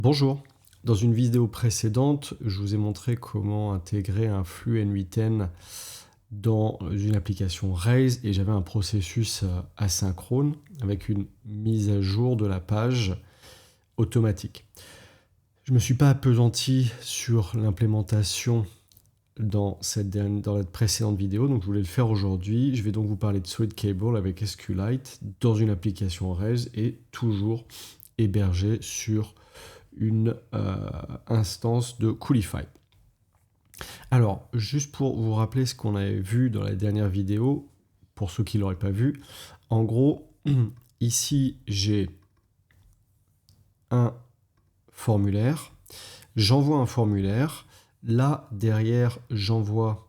Bonjour, dans une vidéo précédente, je vous ai montré comment intégrer un flux N8N dans une application Rails et j'avais un processus asynchrone avec une mise à jour de la page automatique. Je ne me suis pas appesanti sur l'implémentation dans la précédente vidéo, donc je voulais le faire aujourd'hui. Je vais donc vous parler de Solid Cable avec SQLite dans une application Rails et toujours hébergé sur une instance de Coolify. Alors, juste pour vous rappeler ce qu'on avait vu dans la dernière vidéo, pour ceux qui ne l'auraient pas vu, en gros, ici, j'ai un formulaire, j'envoie un formulaire, là, derrière, j'envoie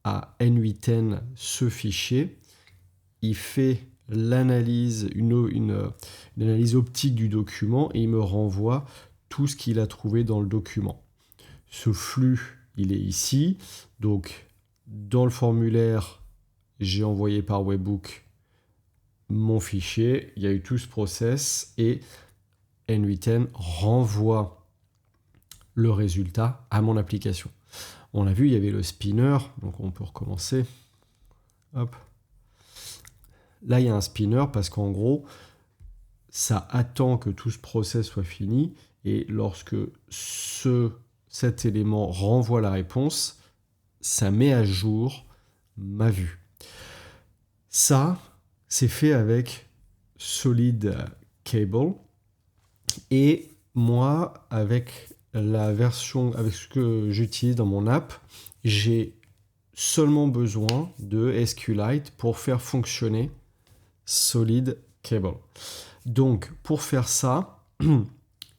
à N8N ce fichier, il fait l'analyse, une analyse optique du document et il me renvoie tout ce qu'il a trouvé dans le document. Ce flux, il est ici. Donc, dans le formulaire, j'ai envoyé par webhook mon fichier. Il y a eu tout ce process et N8N renvoie le résultat à mon application. On l'a vu, il y avait le spinner. Donc, on peut recommencer. Hop. Là, il y a un spinner parce qu'en gros, ça attend que tout ce process soit fini. Et lorsque cet élément renvoie la réponse, ça met à jour ma vue. Ça, c'est fait avec Solid Cable. Et moi, avec la version, avec ce que j'utilise dans mon app, j'ai seulement besoin de SQLite pour faire fonctionner Solid Cable. Donc, pour faire ça,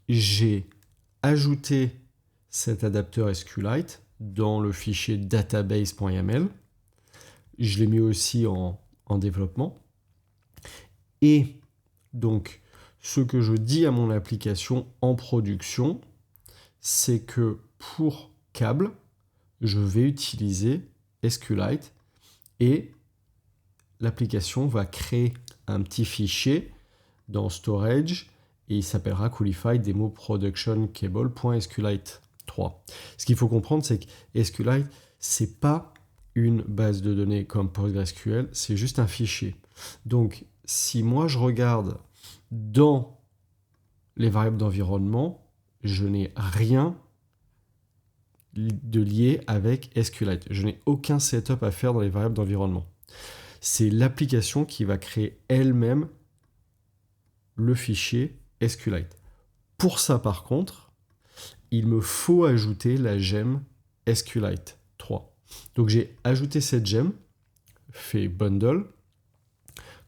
j'ai ajouté cet adapteur SQLite dans le fichier database.yaml. Je l'ai mis aussi en développement. Et donc, ce que je dis à mon application en production, c'est que pour câble, je vais utiliser SQLite et l'application va créer un petit fichier dans storage et il s'appellera Coolify Demo Production Cable.SQLite 3. Ce qu'il faut comprendre, c'est que SQLite, c'est pas une base de données comme PostgreSQL, c'est juste un fichier. Donc, si moi je regarde dans les variables d'environnement, je n'ai rien de lié avec SQLite. Je n'ai aucun setup à faire dans les variables d'environnement. C'est l'application qui va créer elle-même le fichier SQLite. Pour ça, par contre, il me faut ajouter la gemme SQLite 3. Donc, j'ai ajouté cette gemme, fait bundle.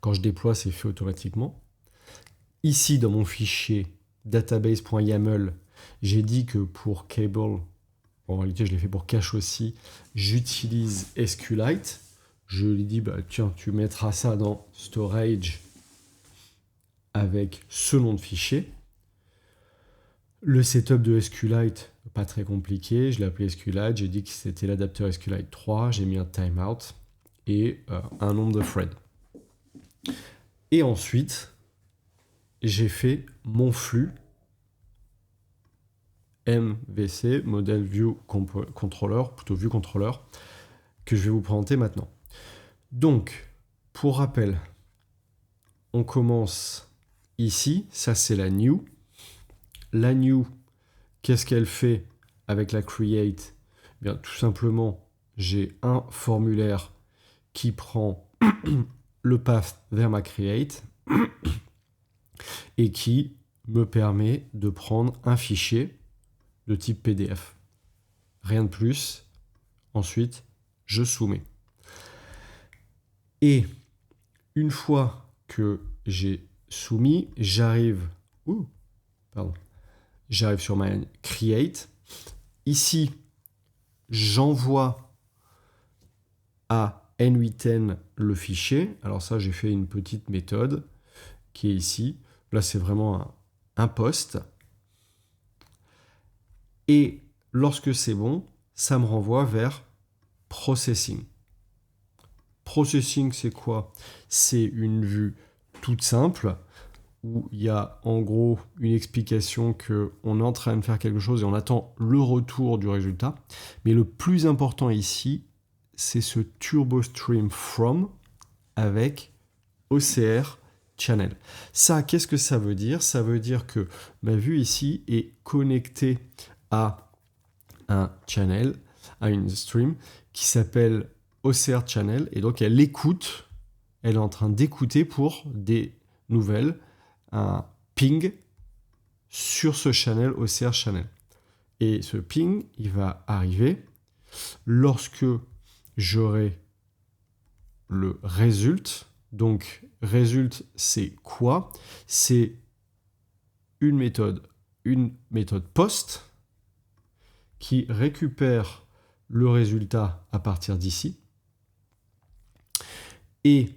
Quand je déploie, c'est fait automatiquement. Ici, dans mon fichier database.yaml, j'ai dit que pour cable, en réalité, je l'ai fait pour cache aussi, j'utilise SQLite. Je lui dis, tiens, tu mettras ça dans storage avec ce nom de fichier. Le setup de SQLite, pas très compliqué. Je l'ai appelé SQLite. J'ai dit que c'était l'adapteur SQLite 3. J'ai mis un timeout et un nombre de threads. Et ensuite, j'ai fait mon flux MVC, Model View Controller, plutôt View Controller, que je vais vous présenter maintenant. Donc, pour rappel, on commence ici. Ça, c'est la new. La new, qu'est-ce qu'elle fait avec la create ? Bien, tout simplement, j'ai un formulaire qui prend le path vers ma create et qui me permet de prendre un fichier de type PDF. Rien de plus. Ensuite, je soumets. Et une fois que j'ai soumis, j'arrive sur ma create. Ici, j'envoie à N8N le fichier. Alors ça, j'ai fait une petite méthode qui est ici. Là, c'est vraiment un post. Et lorsque c'est bon, ça me renvoie vers Processing. Processing, c'est quoi ? C'est une vue toute simple où il y a en gros une explication qu'on est en train de faire quelque chose et on attend le retour du résultat. Mais le plus important ici, c'est ce Turbo Stream From avec OCR Channel. Ça, qu'est-ce que ça veut dire? Ça veut dire que ma vue ici est connectée à un channel, à une stream qui s'appelle OCR Channel, et donc elle écoute, elle est en train d'écouter pour des nouvelles, un ping sur ce channel OCR Channel. Et ce ping, il va arriver lorsque j'aurai le result. Donc, result, c'est quoi? C'est une méthode post qui récupère le résultat à partir d'ici. Et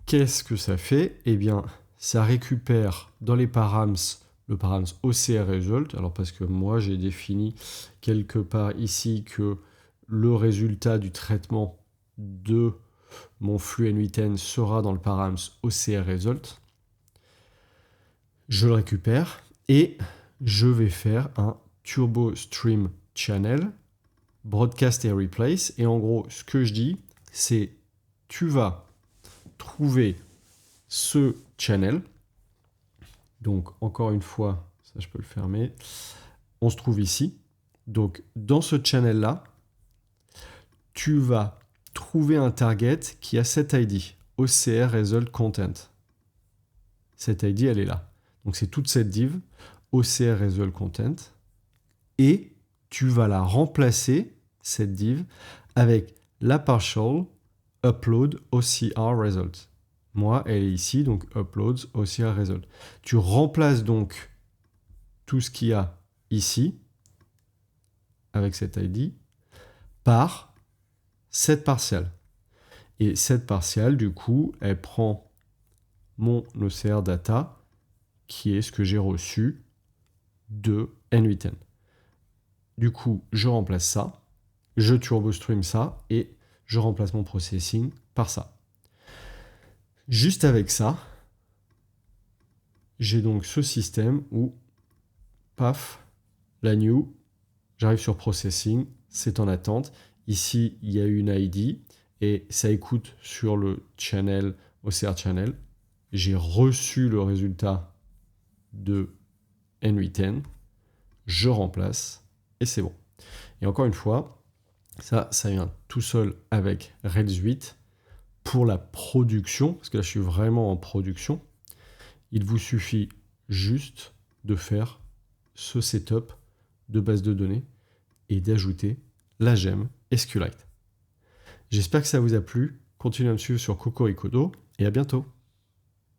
qu'est-ce que ça fait? Eh bien, ça récupère dans les params le param OCR result. Alors, parce que moi, j'ai défini quelque part ici que le résultat du traitement de mon flux N8N sera dans le params OCR result. Je le récupère et je vais faire un Turbo Stream Channel, Broadcast et Replace. Et en gros, ce que je dis, c'est tu vas trouver ce channel. Donc, encore une fois, ça je peux le fermer. On se trouve ici. Donc, dans ce channel-là, tu vas trouver un target qui a cette ID, OCR Result Content. Cette ID, elle est là. Donc, c'est toute cette div, OCR Result Content. Et tu vas la remplacer, cette div, avec la partial Upload OCR Result. Moi, elle est ici, donc Uploads OCR Result. Tu remplaces donc tout ce qu'il y a ici, avec cette ID, par cette partielle. Et cette partielle, du coup, elle prend mon OCR data, qui est ce que j'ai reçu de N8N. Du coup, je remplace ça, je turbo stream ça, et je remplace mon processing par ça. Juste avec ça, j'ai donc ce système où, paf, la new, j'arrive sur processing, c'est en attente. Ici, il y a une ID et ça écoute sur le channel, OCR channel. J'ai reçu le résultat de N8N, je remplace et c'est bon. Et encore une fois, ça vient tout seul avec Rails 8 pour la production, parce que là je suis vraiment en production. Il vous suffit juste de faire ce setup de base de données et d'ajouter la gemme SQLite. J'espère que ça vous a plu. Continuez à me suivre sur Cocoricodo et à bientôt.